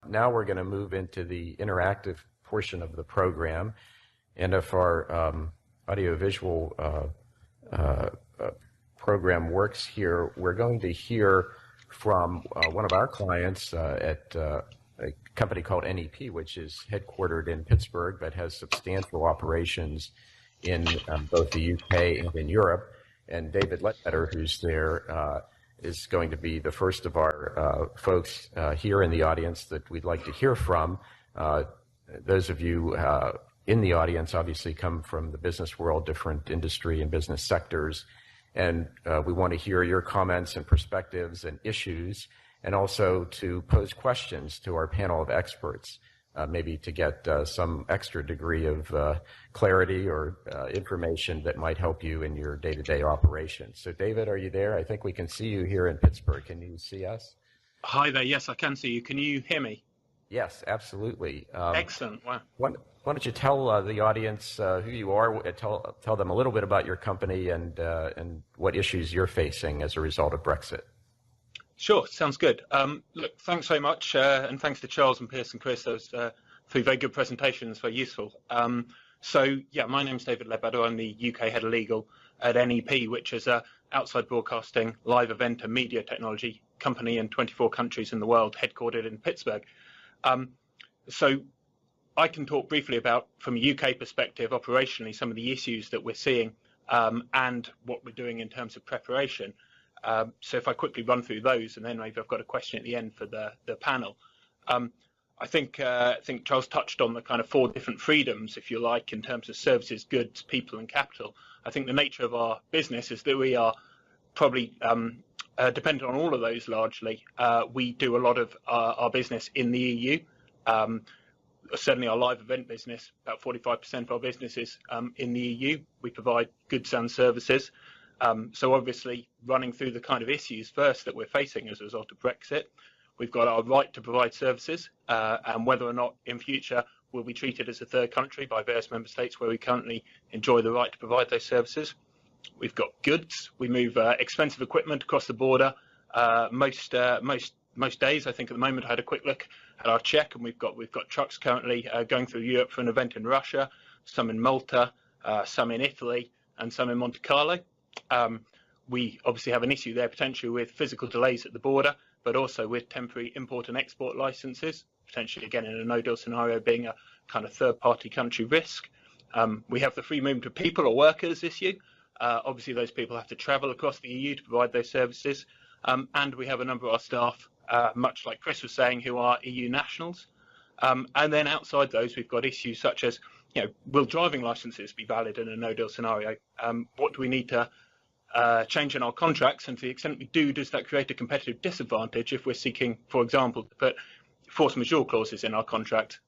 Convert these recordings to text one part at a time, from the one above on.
Now we're going to move into the interactive portion of the program. And if our audiovisual program works here, we're going to hear from one of our clients at a company called NEP, which is headquartered in Pittsburgh but has substantial operations in both the UK and in Europe. And David Ledbetter, who's there, is going to be the first of our folks here in the audience that we'd like to hear from. Those of you in the audience obviously come from the business world, different industry and business sectors. And we want to hear your comments and perspectives and issues, and also to pose questions to our panel of experts, maybe to get some extra degree of clarity or information that might help you in your day-to-day operations. So David, are you there? I think we can see you here in Pittsburgh. Can you see us? Hi there. Yes, I can see you. Can you hear me? Yes, absolutely. Excellent. Wow. Why don't you tell the audience who you are, tell them a little bit about your company and what issues you're facing as a result of Brexit. Sure, sounds good. Look, thanks very much, and thanks to Charles and Pierce and Chris. Those three very good presentations, very useful. So, yeah, my name's David Ledbetter. I'm the UK Head of Legal at NEP, which is a outside broadcasting, live event and media technology company in 24 countries in the world, headquartered in Pittsburgh. So I can talk briefly about, from a UK perspective, operationally, some of the issues that we're seeing and what we're doing in terms of preparation. So if I quickly run through those, and then maybe I've got a question at the end for the panel. I think Charles touched on the kind of four different freedoms, if you like, in terms of services, goods, people, and capital. I think the nature of our business is that we are probably dependent on all of those largely. We do a lot of our business in the EU. Certainly our live event business, about 45% of our business is in the EU. We provide goods and services. So obviously running through the kind of issues first that we're facing as a result of Brexit, we've got our right to provide services and whether or not in future we'll be treated as a third country by various member states where we currently enjoy the right to provide those services. We've got goods. We move expensive equipment across the border most days. I think at the moment I had a quick look at our check, and we've got trucks currently going through Europe for an event in Russia, some in Malta, some in Italy, and some in Monte Carlo. We obviously have an issue there potentially with physical delays at the border, but also with temporary import and export licenses, potentially again in a no-deal scenario being a kind of third-party country risk. We have the free movement of people or workers issue. Obviously those people have to travel across the EU to provide those services. And we have a number of our staff, much like Chris was saying, who are EU nationals. And then outside those, we've got issues such as, will driving licenses be valid in a no-deal scenario? What do we need to change in our contracts? And to the extent we do, does that create a competitive disadvantage if we're seeking, for example, to put force majeure clauses in our contract?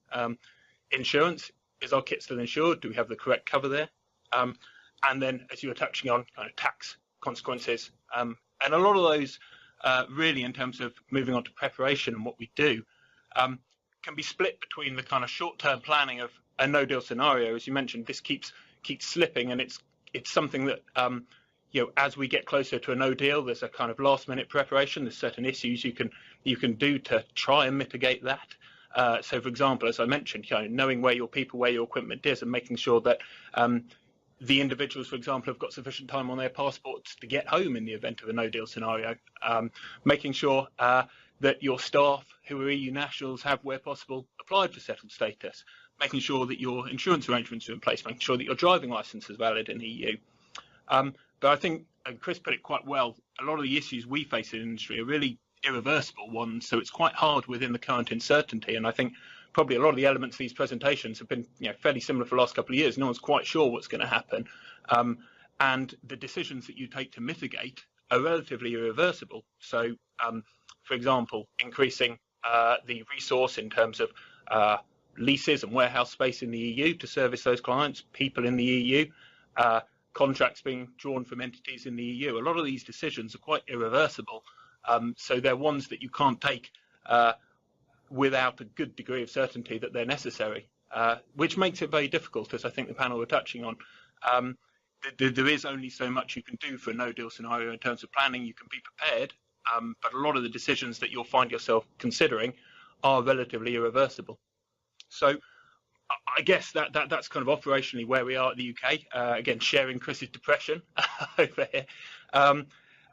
Insurance, is our kit still insured? Do we have the correct cover there? And then, as you were touching on, kind of tax consequences. And a lot of those, really, in terms of moving on to preparation and what we do, can be split between the kind of short-term planning of a no-deal scenario. As you mentioned, this keeps slipping, and it's something that as we get closer to a no-deal, there's a kind of last-minute preparation. There's certain issues you can do to try and mitigate that. So, for example, as I mentioned, knowing where your people, where your equipment is, and making sure that the individuals, for example, have got sufficient time on their passports to get home in the event of a no-deal scenario. Making sure that your staff, who are EU nationals, have, where possible, applied for settled status. Making sure that your insurance arrangements are in place. Making sure that your driving licence is valid in the EU. But I think, and Chris put it quite well, a lot of the issues we face in the industry are really irreversible ones. So it's quite hard within the current uncertainty. And I think probably a lot of the elements of these presentations have been fairly similar for the last couple of years. No one's quite sure what's going to happen. And the decisions that you take to mitigate are relatively irreversible. So, for example, increasing the resource in terms of leases and warehouse space in the EU to service those clients, people in the EU, contracts being drawn from entities in the EU. A lot of these decisions are quite irreversible. So they're ones that you can't take without a good degree of certainty that they're necessary, which makes it very difficult, as I think the panel were touching on. There is only so much you can do for a no-deal scenario in terms of planning. You can be prepared, but a lot of the decisions that you'll find yourself considering are relatively irreversible. So I guess that's kind of operationally where we are at the UK. Again, sharing Chris's depression over here.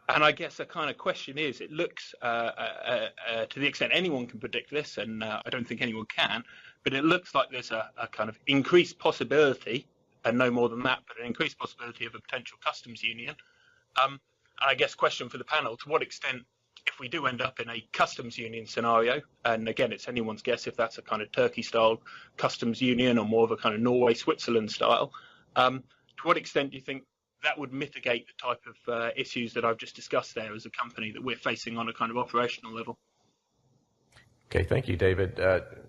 And I guess the kind of question is, it looks, to the extent anyone can predict this, and I don't think anyone can, but it looks like there's a kind of increased possibility, and no more than that, but an increased possibility of a potential customs union. And I guess question for the panel, to what extent, if we do end up in a customs union scenario, and again, it's anyone's guess if that's a kind of Turkey-style customs union or more of a kind of Norway-Switzerland style, to what extent do you think that would mitigate the type of issues that I've just discussed there as a company that we're facing on a kind of operational level? Okay, thank you, David.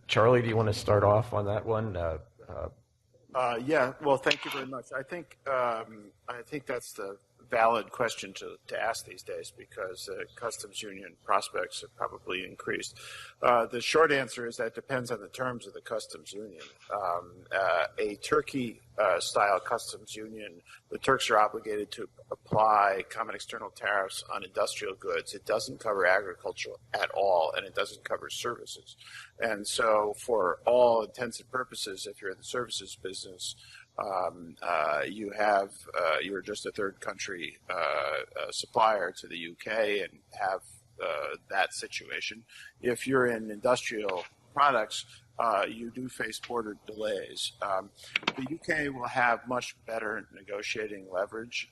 Charlie, do you want to start off on that one? Yeah, well, thank you very much. I think that's the valid question to ask these days, because customs union prospects have probably increased. The short answer is that depends on the terms of the customs union. A Turkey-style customs union, the Turks are obligated to apply common external tariffs on industrial goods. It doesn't cover agriculture at all, and it doesn't cover services. And so for all intents and purposes, if you're in the services business, you're just a third country supplier to the UK and have that situation. If you're in industrial products, you do face border delays. The UK will have much better negotiating leverage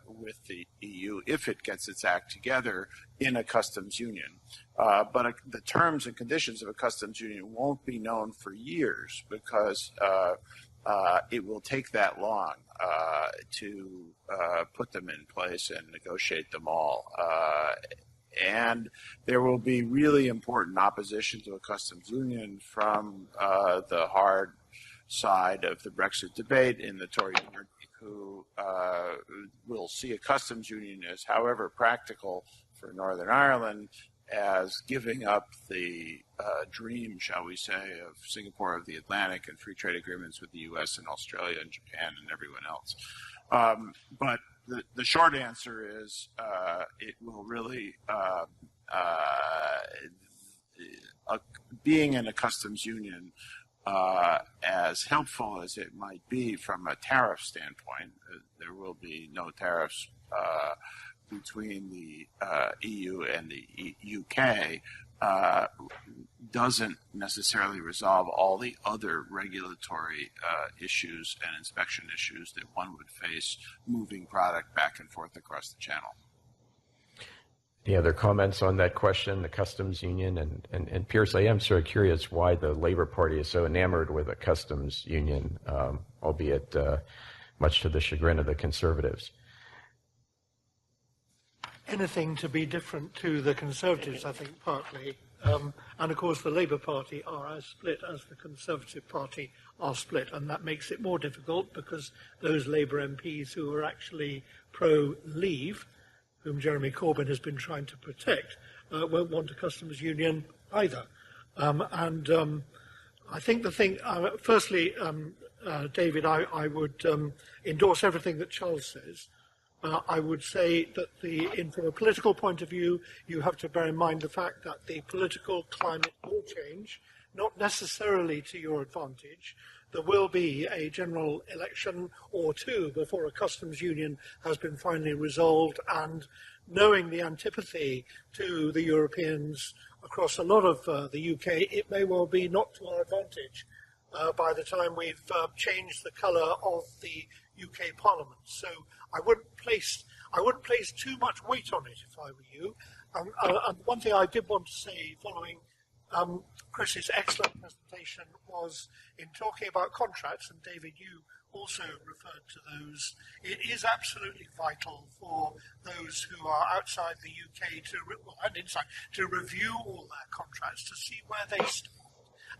with the EU if it gets its act together in a customs union. But the terms and conditions of a customs union won't be known for years, because it will take that long to put them in place and negotiate them all. And there will be really important opposition to a customs union from the hard side of the Brexit debate in the Tory party, who will see a customs union as, however practical for Northern Ireland, as giving up the dream, shall we say, of Singapore of the Atlantic and free trade agreements with the U.S. and Australia and Japan and everyone else. But the short answer is it will really, being in a customs union, as helpful as it might be from a tariff standpoint, there will be no tariffs between the EU and the UK, doesn't necessarily resolve all the other regulatory issues and inspection issues that one would face moving product back and forth across the channel. Any other comments on that question, the customs union? And Pierce, I am sort of curious why the Labour Party is so enamored with a customs union, albeit much to the chagrin of the Conservatives. Anything to be different to the Conservatives, I think, partly. And of course, the Labour Party are as split as the Conservative Party are split, and that makes it more difficult because those Labour MPs who are actually pro-leave, whom Jeremy Corbyn has been trying to protect, won't want a customs union either. I think the thing, firstly, David, I would endorse everything that Charles says. I would say that from a political point of view, you have to bear in mind the fact that the political climate will change, not necessarily to your advantage. There will be a general election or two before a customs union has been finally resolved, and knowing the antipathy to the Europeans across a lot of the UK, it may well be not to our advantage by the time we've changed the colour of the UK Parliament. So I wouldn't place too much weight on it if I were you. And one thing I did want to say following Chris's excellent presentation was, in talking about contracts, and David, you also referred to those, it is absolutely vital for those who are outside the UK and inside to review all their contracts to see where they stand.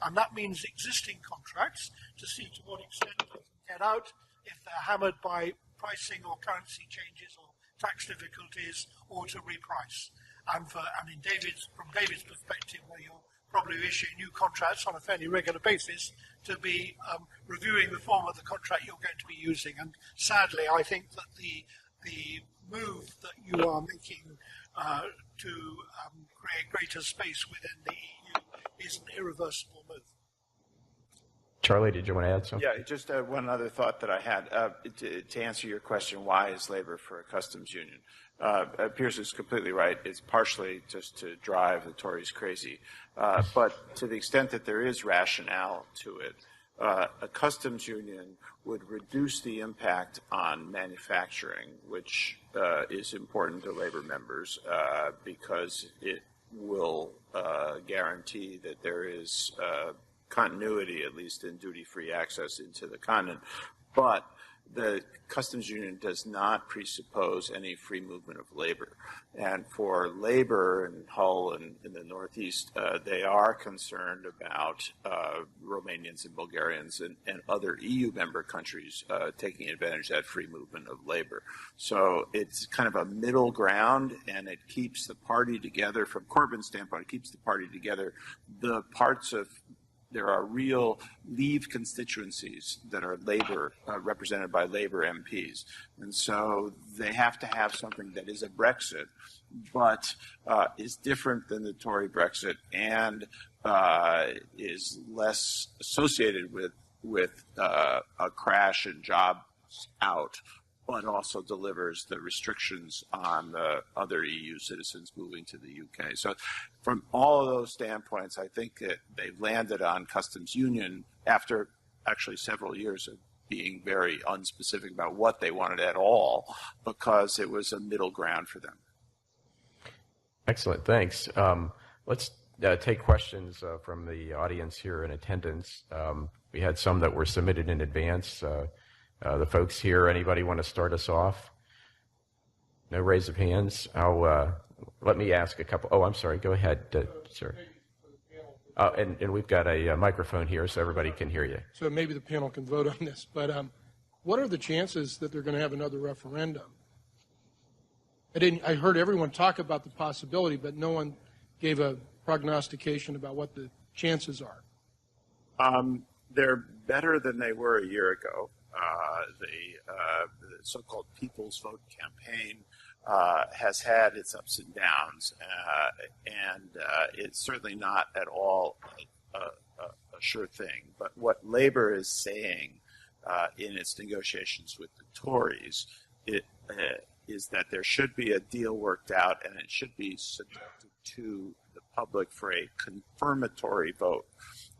And that means existing contracts to see to what extent they can get out if they're hammered by pricing or currency changes or tax difficulties, or to reprice. And from David's perspective, where you're probably issuing new contracts on a fairly regular basis, to be reviewing the form of the contract you're going to be using. And sadly, I think that the move that you are making to create greater space within the EU is an irreversible move. Charlie, did you want to add something? Yeah, just one other thought that I had to answer your question: why is labor for a customs union? Pierce is completely right. It's partially just to drive the Tories crazy, but to the extent that there is rationale to it, a customs union would reduce the impact on manufacturing, which is important to labor members because it will guarantee that there is continuity, at least in duty-free access into the continent. But the customs union does not presuppose any free movement of labor. And for labor in Hull and in the Northeast, they are concerned about Romanians and Bulgarians and other EU member countries taking advantage of that free movement of labor. So it's kind of a middle ground, and it keeps the party together. From Corbyn's standpoint, it keeps the party together. The parts of there are real Leave constituencies that are labor, represented by labor MPs. And so they have to have something that is a Brexit, but is different than the Tory Brexit and is less associated with a crash and jobs out, but also delivers the restrictions on the other EU citizens moving to the UK. So from all of those standpoints, I think that they've landed on customs union after actually several years of being very unspecific about what they wanted at all, because it was a middle ground for them. Excellent, thanks. Let's take questions from the audience here in attendance. We had some that were submitted in advance. The folks here, anybody want to start us off? No raise of hands. Let me ask a couple. Oh, I'm sorry. Go ahead, sir. And we've got a microphone here so everybody can hear you. So maybe the panel can vote on this. But what are the chances that they're going to have another referendum? I heard everyone talk about the possibility, but no one gave a prognostication about what the chances are. They're better than they were a year ago. The so-called People's Vote campaign has had its ups and downs, and it's certainly not at all a sure thing. But what Labor is saying in its negotiations with the Tories is that there should be a deal worked out, and it should be subjected to the public for a confirmatory vote.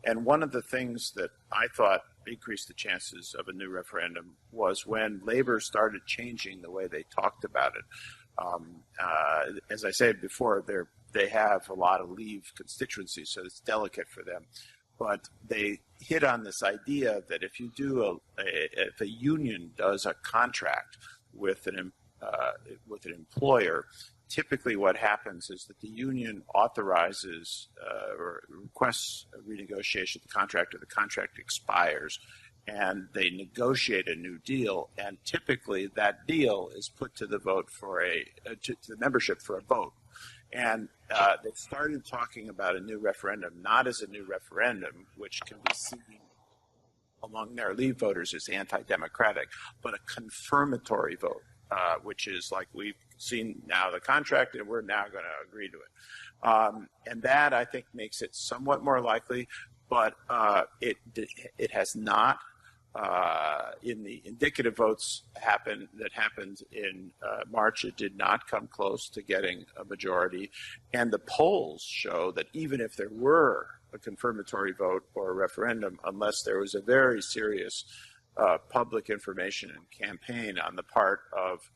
And one of the things that I thought increased the chances of a new referendum was when Labor started changing the way they talked about it. As I said before, they have a lot of Leave constituencies, so it's delicate for them. But they hit on this idea that if you do if a union does a contract with an employer, typically what happens is that the union authorizes or requests a renegotiation of the contract, or the contract expires, and they negotiate a new deal, and typically that deal is put to the vote to the membership for a vote. And they started talking about a new referendum, not as a new referendum, which can be seen among their Leave voters as anti-democratic, but a confirmatory vote, which is like we've seen now the contract and we're now going to agree to it. And that, I think, makes it somewhat more likely, but it has not. In the indicative votes that happened in March, it did not come close to getting a majority. And the polls show that even if there were a confirmatory vote or a referendum, unless there was a very serious public information and campaign on the part of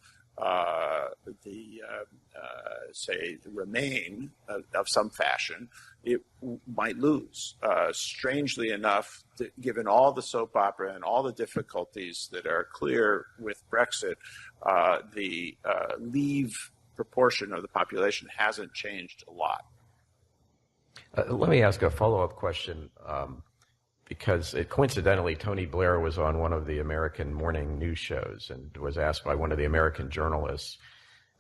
say, Remain of some fashion, it might lose. Strangely enough, given all the soap opera and all the difficulties that are clear with Brexit, the Leave proportion of the population hasn't changed a lot. Let me ask a follow-up question, because coincidentally, Tony Blair was on one of the American morning news shows and was asked by one of the American journalists,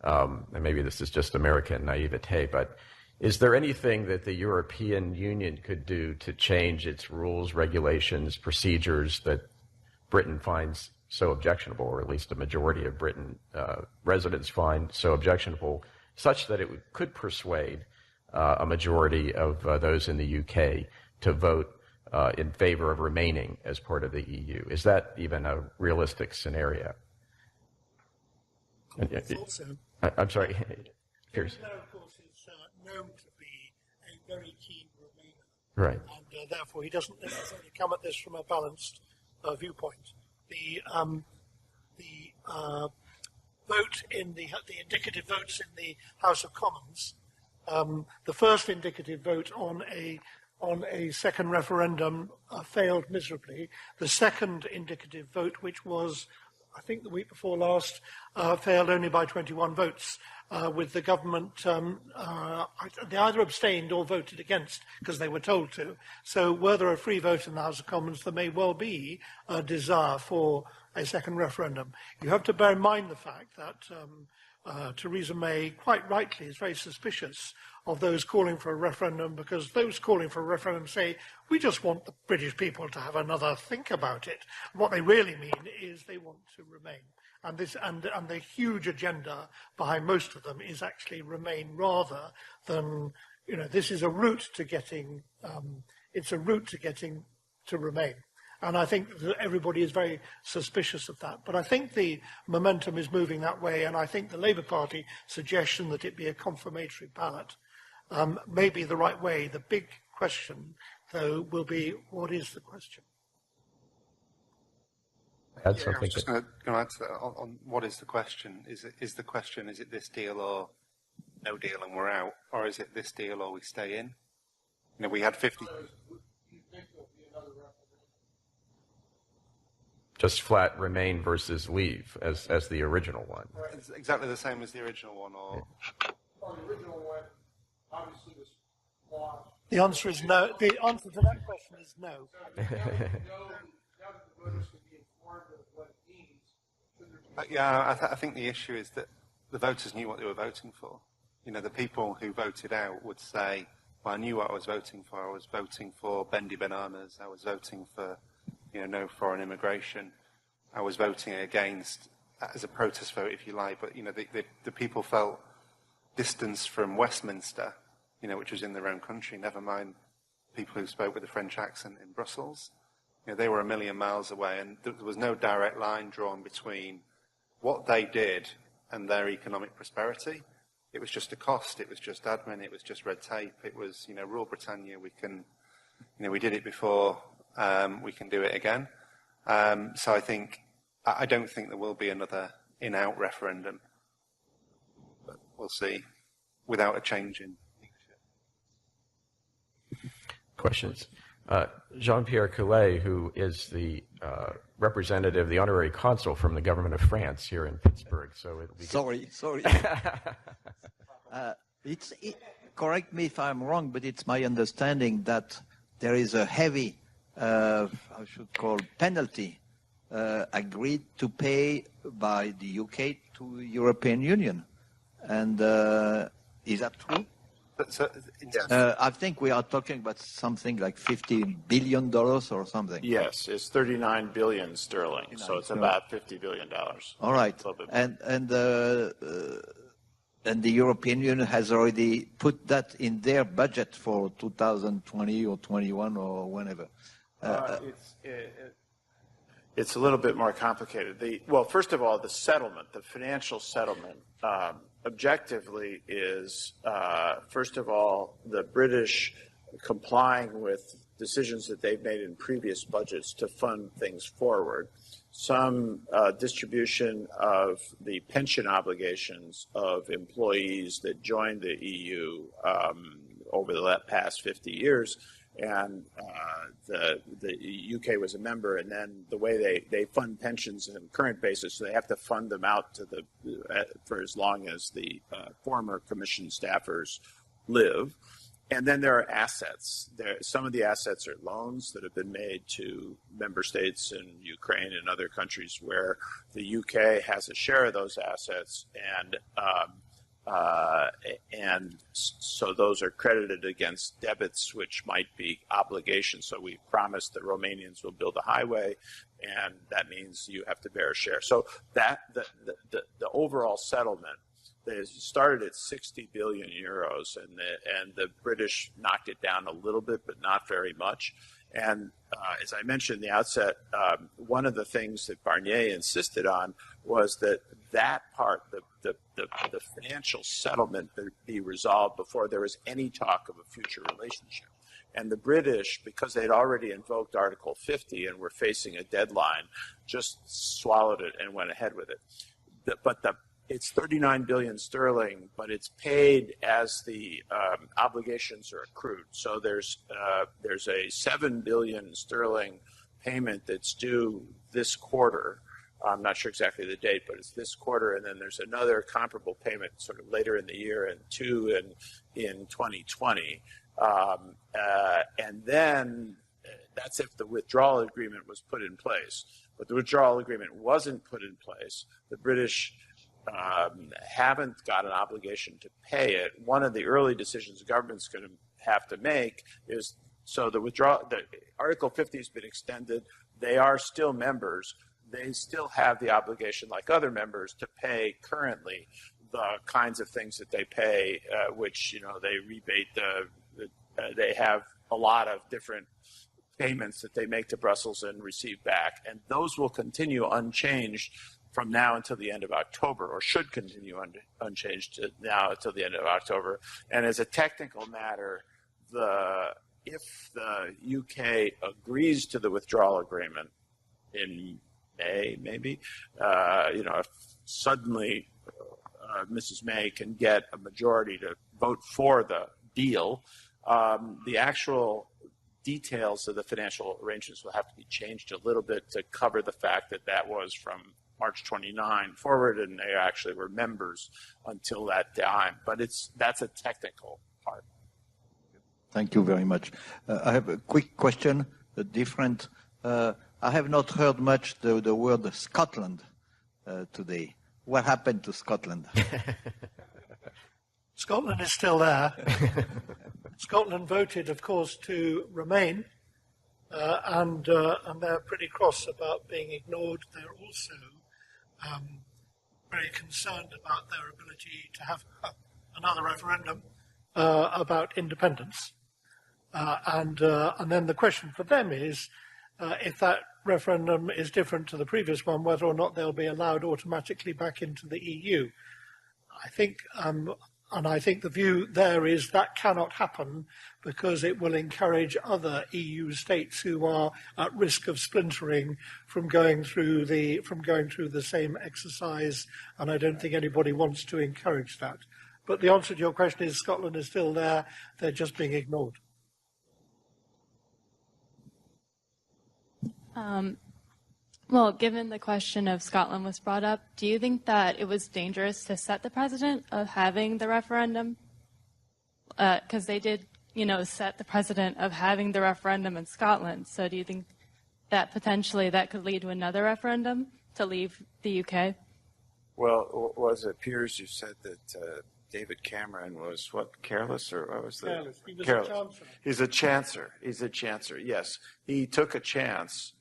and maybe this is just American naivete, but is there anything that the European Union could do to change its rules, regulations, procedures that Britain finds so objectionable, or at least a majority of Britain residents find so objectionable, such that it could persuade a majority of those in the UK to vote in favor of remaining as part of the EU. Is that even a realistic scenario? I thought so. I'm sorry. Here's. Blair, of course, is known to be a very keen Remainer. Right. And therefore, he doesn't necessarily come at this from a balanced viewpoint. The vote in the indicative votes in the House of Commons, the first indicative vote on a second referendum failed miserably. The second indicative vote, which was, I think, the week before last, failed only by 21 votes, with the government, they either abstained or voted against because they were told to. So were there a free vote in the House of Commons, there may well be a desire for a second referendum. You have to bear in mind the fact that Theresa May, quite rightly, is very suspicious of those calling for a referendum, because those calling for a referendum say, we just want the British people to have another think about it. What they really mean is they want to remain. And the huge agenda behind most of them is actually remain, rather than, this is a route to getting, to remain. And I think that everybody is very suspicious of that. But I think the momentum is moving that way, and I think the Labour Party suggestion that it be a confirmatory ballot may be the right way. The big question, though, will be, what is the question? I was just going to answer that on what is the question. Is it this deal or no deal and we're out, or is it this deal or we stay in? We had 50. Just flat remain versus leave as the original one. It's exactly the same as the original one, or Well, the original one obviously was flawed. The answer is no. The answer to that question is no. So now that the voters can be informed of what it means. yeah, I think the issue is that the voters knew what they were voting for. The people who voted out would say, well, I knew what I was voting for. I was voting for bendy bananas. I was voting for, no foreign immigration. I was voting against, as a protest vote, if you like. But, the people felt distance from Westminster, which was in their own country, never mind people who spoke with a French accent in Brussels. They were a million miles away, and there was no direct line drawn between what they did and their economic prosperity. It was just a cost. It was just admin. It was just red tape. It was, rule Britannia. We can, we did it before. We can do it again. So I don't think there will be another in-out referendum. But we'll see, without a change in leadership. Questions? Jean-Pierre Coulet, who is the representative, the honorary consul from the government of France here in Pittsburgh. So it'll be Sorry. Correct me if I'm wrong, but it's my understanding that there is a heavy, I should call, penalty agreed to pay by the UK to the European Union. And is that true? I think we are talking about something like $50 billion or something. Yes, it's 39 billion sterling, so it's about $50 billion. All right, and the European Union has already put that in their budget for 2020 or 21 or whenever. It's a little bit more complicated. Well, first of all, the settlement, the financial settlement, objectively is, first of all, the British complying with decisions that they've made in previous budgets to fund things forward. Some distribution of the pension obligations of employees that joined the EU over the past 50 years. And the UK was a member, and then the way they fund pensions on a current basis, so they have to fund them out to for as long as the former commission staffers live. And then there are assets. Some of the assets are loans that have been made to member states in Ukraine and other countries where the UK has a share of those assets, and so those are credited against debits, which might be obligations. So we promised the Romanians will build a highway, and that means you have to bear a share. So that the overall settlement They started at 60 billion euros, and the British knocked it down a little bit, but not very much. And as I mentioned at the outset, one of the things that Barnier insisted on was that part, the financial settlement, be resolved before there was any talk of a future relationship. And the British, because they'd already invoked Article 50 and were facing a deadline, just swallowed it and went ahead with it. It's 39 billion sterling, but it's paid as the obligations are accrued. So there's a 7 billion sterling payment that's due this quarter. I'm not sure exactly the date, but it's this quarter, and then there's another comparable payment sort of later in the year, and two in 2020. And then that's if the withdrawal agreement was put in place. But the withdrawal agreement wasn't put in place. The British haven't got an obligation to pay it. One of the early decisions the government's going to have to make is, so the Article 50 has been extended. They are still members. They still have the obligation, like other members, to pay currently the kinds of things that they pay, which, they rebate they have a lot of different payments that they make to Brussels and receive back, and those will continue unchanged from now until the end of October, or should continue unchanged now until the end of October. And as a technical matter, if the UK agrees to the withdrawal agreement in May, maybe, if suddenly Mrs. May can get a majority to vote for the deal, the actual details of the financial arrangements will have to be changed a little bit to cover the fact that was from March 29 forward, and they actually were members until that time. But that's a technical part. Thank you very much. I have a quick question, different. I have not heard much the word Scotland today. What happened to Scotland? Scotland is still there. Scotland voted, of course, to remain, and they're pretty cross about being ignored. They're also very concerned about their ability to have another referendum about independence. And then the question for them is, if that referendum is different to the previous one, whether or not they'll be allowed automatically back into the EU. I think the view there is that cannot happen because it will encourage other EU states who are at risk of splintering from going through the same exercise, and I don't think anybody wants to encourage that. But the answer to your question is Scotland is still there. They're just being ignored. Well, given the question of Scotland was brought up, do you think that it was dangerous to set the precedent of having the referendum? Because they did, set the precedent of having the referendum in Scotland. So do you think that potentially that could lead to another referendum to leave the UK? Well, was it Piers who said that David Cameron was careless, or what was careless? He was careless. A chancellor. He's a chancer. Yes, he took a chance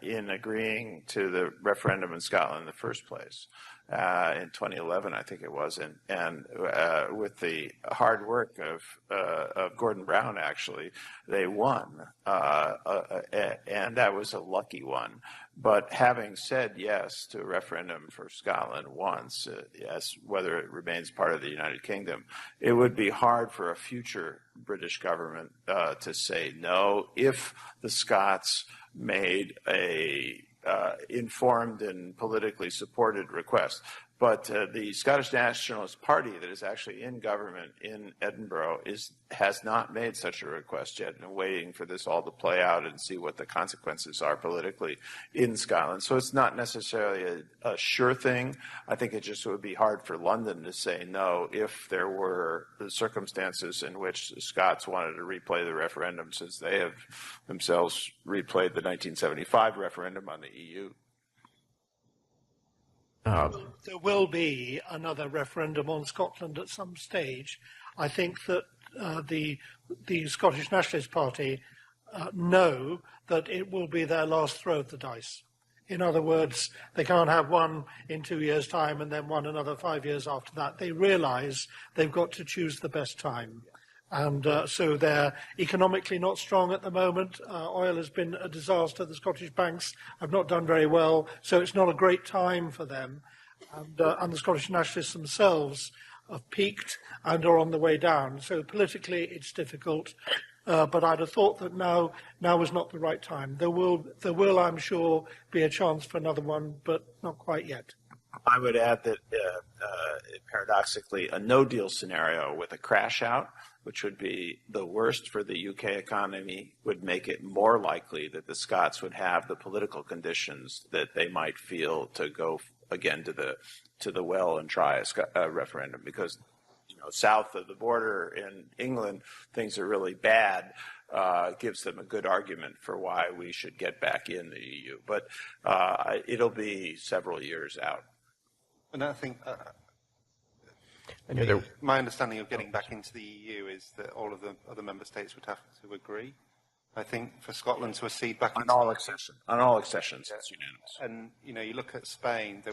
in agreeing to the referendum in Scotland in the first place in 2011, I think it was, and with the hard work of Gordon Brown, actually, they won, and that was a lucky one. But having said yes to a referendum for Scotland once, yes, whether it remains part of the United Kingdom, it would be hard for a future British government to say no if the Scots made a informed and politically supported request. But the Scottish Nationalist Party that is actually in government in Edinburgh has not made such a request yet, and waiting for this all to play out and see what the consequences are politically in Scotland. So it's not necessarily a sure thing. I think it just would be hard for London to say no if there were the circumstances in which the Scots wanted to replay the referendum, since they have themselves replayed the 1975 referendum on the EU. There will be another referendum on Scotland at some stage. I think that the Scottish Nationalist Party know that it will be their last throw of the dice. In other words, they can't have one in 2 years' time and then one another 5 years after that. They realise they've got to choose the best time. And so they're economically not strong at the moment. Oil has been a disaster. The Scottish banks have not done very well, so it's not a great time for them. And the Scottish nationalists themselves have peaked and are on the way down. So politically, it's difficult. But I'd have thought that now is not the right time. There will, I'm sure, be a chance for another one, but not quite yet. I would add that paradoxically, a no-deal scenario with a crash out, which would be the worst for the UK economy, would make it more likely that the Scots would have the political conditions that they might feel to go again to the well and try a referendum, because south of the border in England, things are really bad, gives them a good argument for why we should get back in the EU. But it'll be several years out. And I think And my understanding of getting back into the EU is that all of the other member states would have to agree. I think for Scotland to accede back on all accessions, it's unanimous. And you look at Spain,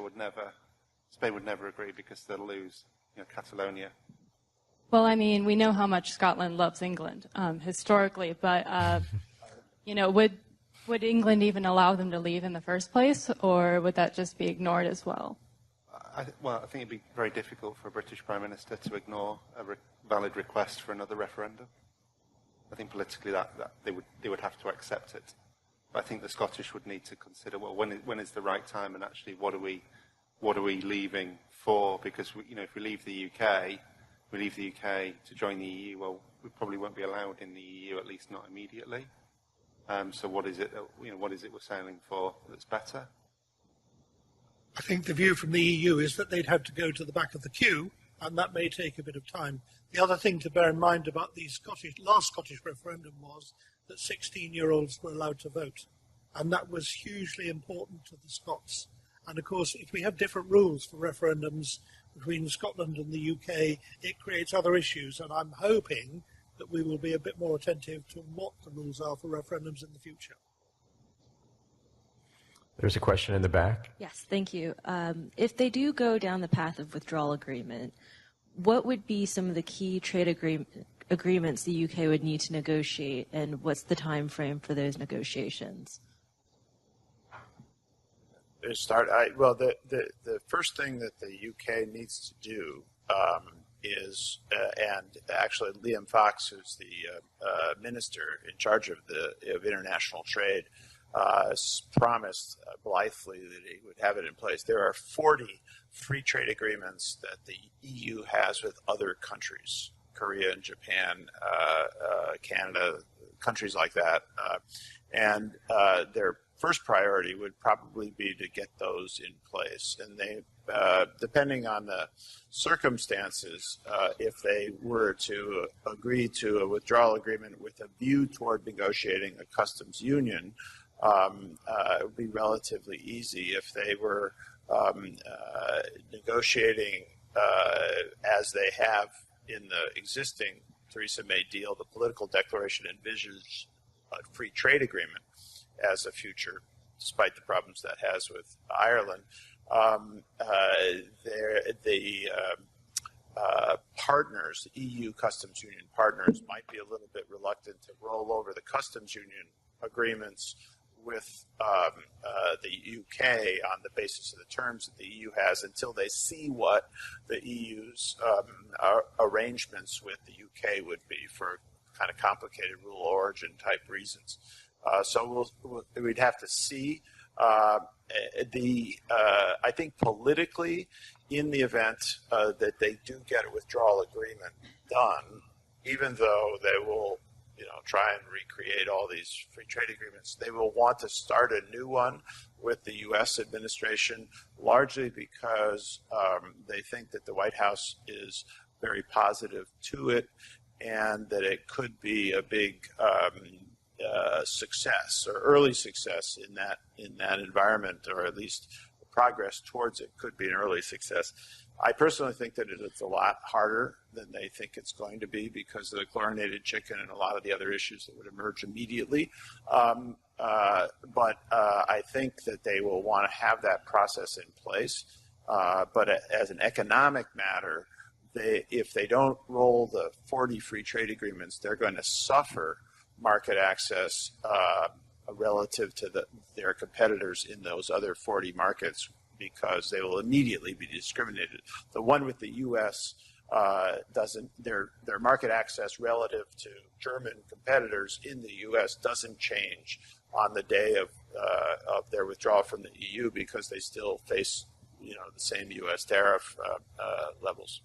Spain would never agree because they'll lose Catalonia. Well, I mean, we know how much Scotland loves England historically, but would England even allow them to leave in the first place, or would that just be ignored as well? I think it'd be very difficult for a British Prime Minister to ignore a valid request for another referendum. I think politically that they would have to accept it. But I think the Scottish would need to consider, well, when is the right time, and actually what are we leaving for? Because if we leave the UK to join the EU, well, we probably won't be allowed in the EU, at least not immediately. So what is it we're sailing for that's better? I think the view from the EU is that they'd have to go to the back of the queue, and that may take a bit of time. The other thing to bear in mind about the last Scottish referendum was that 16-year-olds were allowed to vote, and that was hugely important to the Scots. And of course, if we have different rules for referendums between Scotland and the UK, it creates other issues, and I'm hoping that we will be a bit more attentive to what the rules are for referendums in the future. There's a question in the back. Yes, thank you. If they do go down the path of withdrawal agreement, what would be some of the key trade agreements the UK would need to negotiate, and what's the time frame for those negotiations? The first thing that the UK needs to do is, and actually Liam Fox, who's the minister in charge of international trade, promised blithely that he would have it in place. There are 40 free trade agreements that the EU has with other countries, Korea and Japan, Canada, countries like that. And their first priority would probably be to get those in place. And they, depending on the circumstances, if they were to agree to a withdrawal agreement with a view toward negotiating a customs union, it would be relatively easy. If they were negotiating as they have in the existing Theresa May deal, the political declaration envisions a free trade agreement as a future, despite the problems that has with Ireland. Partners, EU customs union partners, might be a little bit reluctant to roll over the customs union agreements with the UK on the basis of the terms that the EU has until they see what the EU's arrangements with the UK would be for kind of complicated rule of origin type reasons. So we'd have to see. I think politically, in the event that they do get a withdrawal agreement done, even though they will try and recreate all these free trade agreements, they will want to start a new one with the U.S. administration, largely because they think that the White House is very positive to it and that it could be a big success or early success in that environment, or at least the progress towards it could be an early success. I personally think that it's a lot harder than they think it's going to be because of the chlorinated chicken and a lot of the other issues that would emerge immediately. but I think that they will want to have that process in place. But as an economic matter, if they don't roll the 40 free trade agreements, they're going to suffer market access relative to their competitors in those other 40 markets, because they will immediately be discriminated. The one with the U.S. Doesn't, their market access relative to German competitors in the U.S. doesn't change on the day of their withdrawal from the EU, because they still face the same U.S. tariff levels.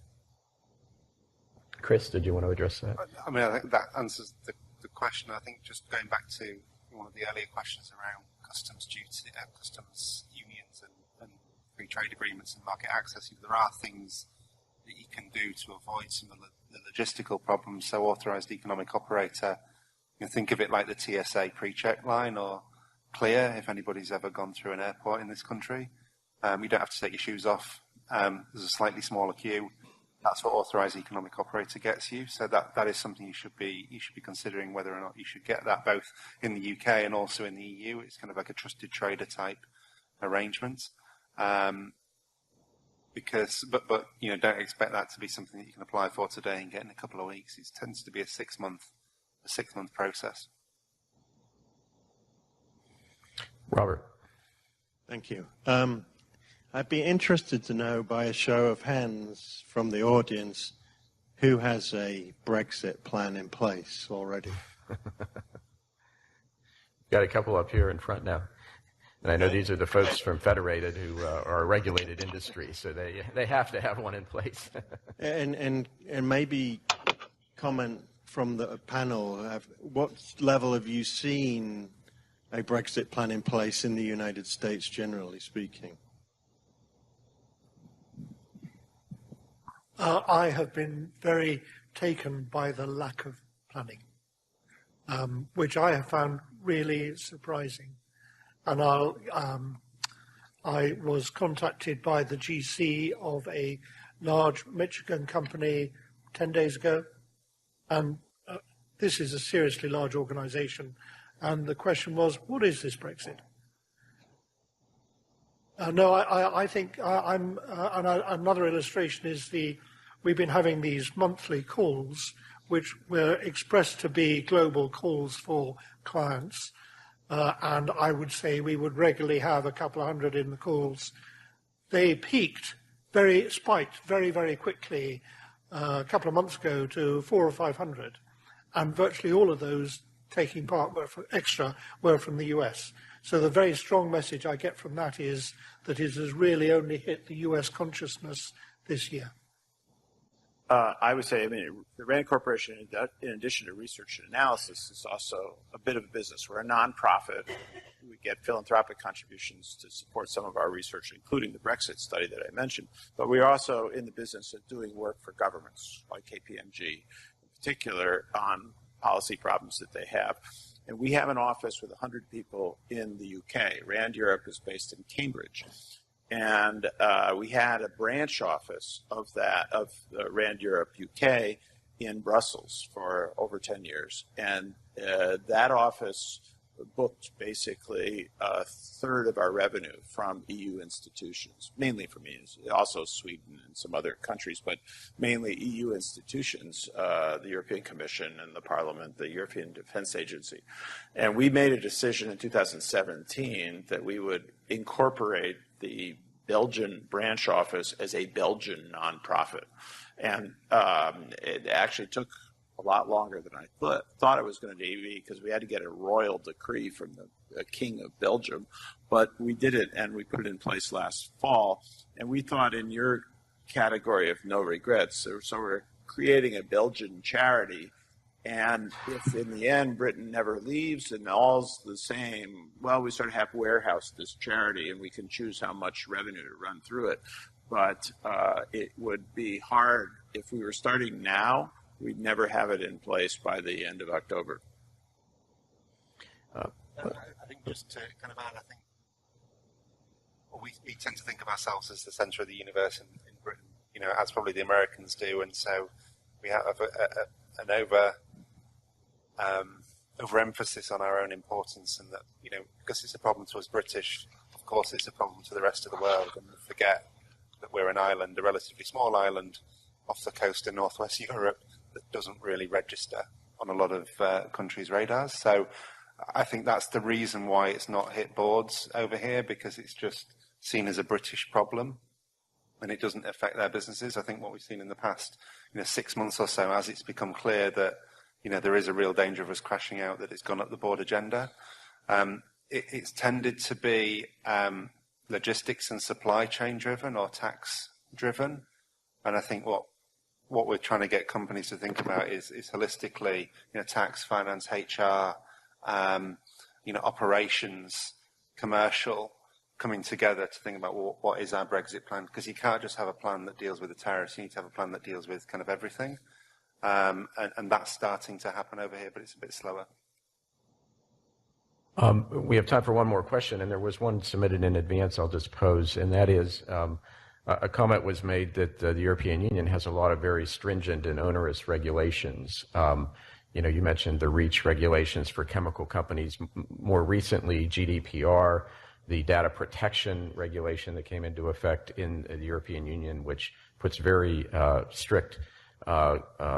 Chris, did you want to address that? I mean, I think that answers the question. I think just going back to one of the earlier questions around customs duty, customs unions and free trade agreements and market access, there are things that you can do to avoid some of the logistical problems. So authorised economic operator, think of it like the TSA pre-check line or Clear, if anybody's ever gone through an airport in this country. You don't have to take your shoes off. There's a slightly smaller queue. That's what authorised economic operator gets you. So that is something you should be considering, whether or not you should get that, both in the UK and also in the EU. It's kind of like a trusted trader type arrangement. Because, but don't expect that to be something that you can apply for today and get in a couple of weeks. It tends to be a six month process. Robert. Thank you. I'd be interested to know, by a show of hands from the audience, who has a Brexit plan in place already? Got a couple up here in front now. And I know these are the folks from Federated who are a regulated industry, so they have to have one in place. and maybe comment from the panel, what level have you seen a Brexit plan in place in the United States, generally speaking? I have been very taken by the lack of planning, which I have found really surprising. And I was contacted by the GC of a large Michigan company 10 days ago, and this is a seriously large organization. And the question was, what is this Brexit? No, I think another illustration is we've been having these monthly calls, which were expressed to be global calls for clients. And I would say we would regularly have a couple of hundred in the calls. They spiked very, very quickly a couple of months ago to 400 or 500. And virtually all of those taking part were from the US. So the very strong message I get from that is that it has really only hit the US consciousness this year. I would say, the RAND Corporation, in addition to research and analysis, is also a bit of a business. We're a nonprofit. We get philanthropic contributions to support some of our research, including the Brexit study that I mentioned. But we're also in the business of doing work for governments, like KPMG, in particular, on policy problems that they have. And we have an office with 100 people in the UK. RAND Europe is based in Cambridge. And we had a branch office of RAND Europe UK in Brussels for over 10 years. And that office booked basically a third of our revenue from EU institutions, mainly from EU, also Sweden and some other countries, but mainly EU institutions, the European Commission and the Parliament, the European Defence Agency. And we made a decision in 2017 that we would incorporate the Belgian branch office as a Belgian nonprofit. And it actually took a lot longer than I thought it was going to be, because we had to get a royal decree from the King of Belgium. But we did it, and we put it in place last fall. And we thought, in your category of no regrets, so we're creating a Belgian charity. And if in the end Britain never leaves and all's the same, well, we sort of have warehoused this charity, and we can choose how much revenue to run through it. But it would be hard if we were starting now. We'd never have it in place by the end of October. I think just to kind of add, I think we tend to think of ourselves as the centre of the universe in Britain, as probably the Americans do, and so we have an overemphasis on our own importance, and that, you know, because it's a problem to us British, of course it's a problem to the rest of the world, and we forget that we're an island, a relatively small island off the coast of northwest Europe that doesn't really register on a lot of countries' radars. So I think that's the reason why it's not hit boards over here, because it's just seen as a British problem and it doesn't affect their businesses. I think what we've seen in the past, 6 months or so, as it's become clear that, there is a real danger of us crashing out, that it's gone up the board agenda. It's tended to be logistics and supply chain driven or tax driven. And I think what we're trying to get companies to think about is holistically, tax, finance, HR, operations, commercial, coming together to think about what is our Brexit plan, because you can't just have a plan that deals with the tariffs. You need to have a plan that deals with kind of everything. And that's starting to happen over here, but it's a bit slower. We have time for one more question, and there was one submitted in advance I'll just pose, and that is a comment was made that the European Union has a lot of very stringent and onerous regulations. You mentioned the REACH regulations for chemical companies. More recently, GDPR, the data protection regulation that came into effect in the European Union, which puts very strict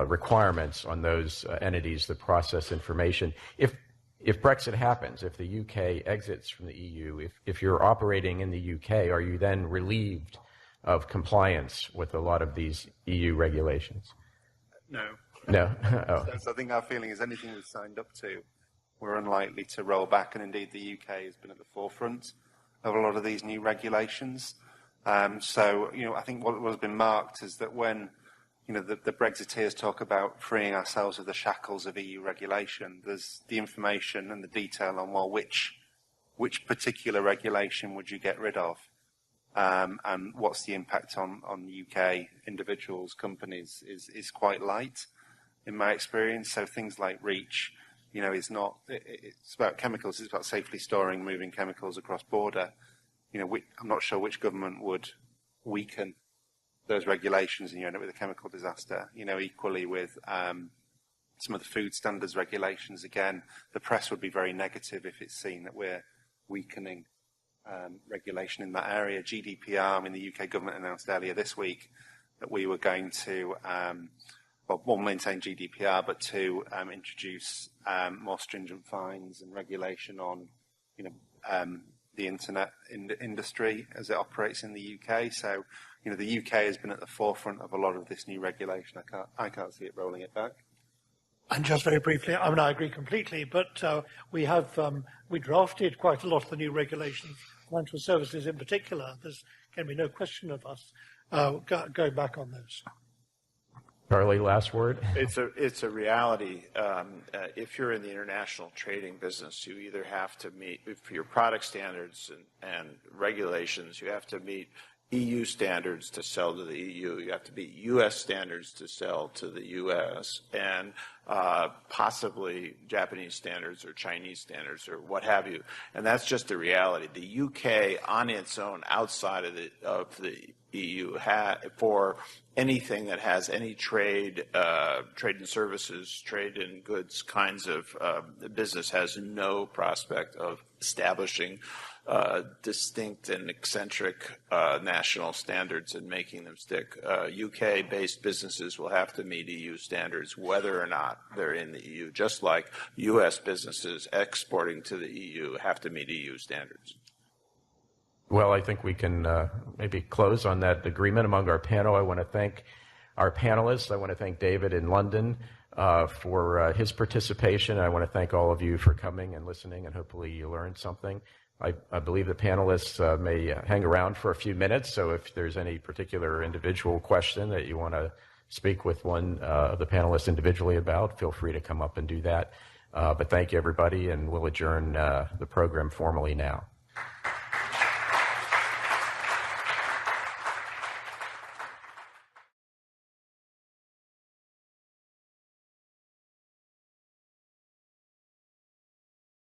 requirements on those entities that process information. If Brexit happens, if the UK exits from the EU, if you're operating in the UK, are you then relieved of compliance with a lot of these EU regulations? No. No. Oh. So I think our feeling is anything we've signed up to, we're unlikely to roll back, and indeed the UK has been at the forefront of a lot of these new regulations. So I think what has been marked is that when the Brexiteers talk about freeing ourselves of the shackles of EU regulation, there's the information and the detail on, well, which particular regulation would you get rid of, and what's the impact on UK individuals, companies, is quite light in my experience. So things like REACH, it's about chemicals, it's about safely storing, moving chemicals across border. I'm not sure which government would weaken those regulations and you end up with a chemical disaster. Equally with some of the food standards regulations, again, the press would be very negative if it's seen that we're weakening regulation in that area. GDPR, the UK government announced earlier this week that we were going to, maintain GDPR, but to introduce more stringent fines and regulation on, the internet industry as it operates in the UK. So, the UK has been at the forefront of a lot of this new regulation. I can't see it rolling it back. And just very briefly, I agree completely, but we drafted quite a lot of the new regulations, financial services in particular. There's can be no question of us going back on those. Charlie, last word. It's a reality. If you're in the international trading business, you either have to meet, for your product standards and regulations, you have to meet EU standards to sell to the EU. You have to meet US standards to sell to the US, and possibly Japanese standards or Chinese standards or what have you. And that's just the reality. The UK, on its own, outside of the EU, for anything that has any trade in services, trade in goods kinds of business, has no prospect of establishing distinct and eccentric national standards and making them stick. UK-based businesses will have to meet EU standards whether or not they're in the EU, just like US businesses exporting to the EU have to meet EU standards. Well, I think we can maybe close on that agreement among our panel. I want to thank our panelists. I want to thank David in London for his participation. I want to thank all of you for coming and listening, and hopefully you learned something. I believe the panelists may hang around for a few minutes, so if there's any particular individual question that you want to speak with one of the panelists individually about, feel free to come up and do that. But thank you, everybody, and we'll adjourn the program formally now.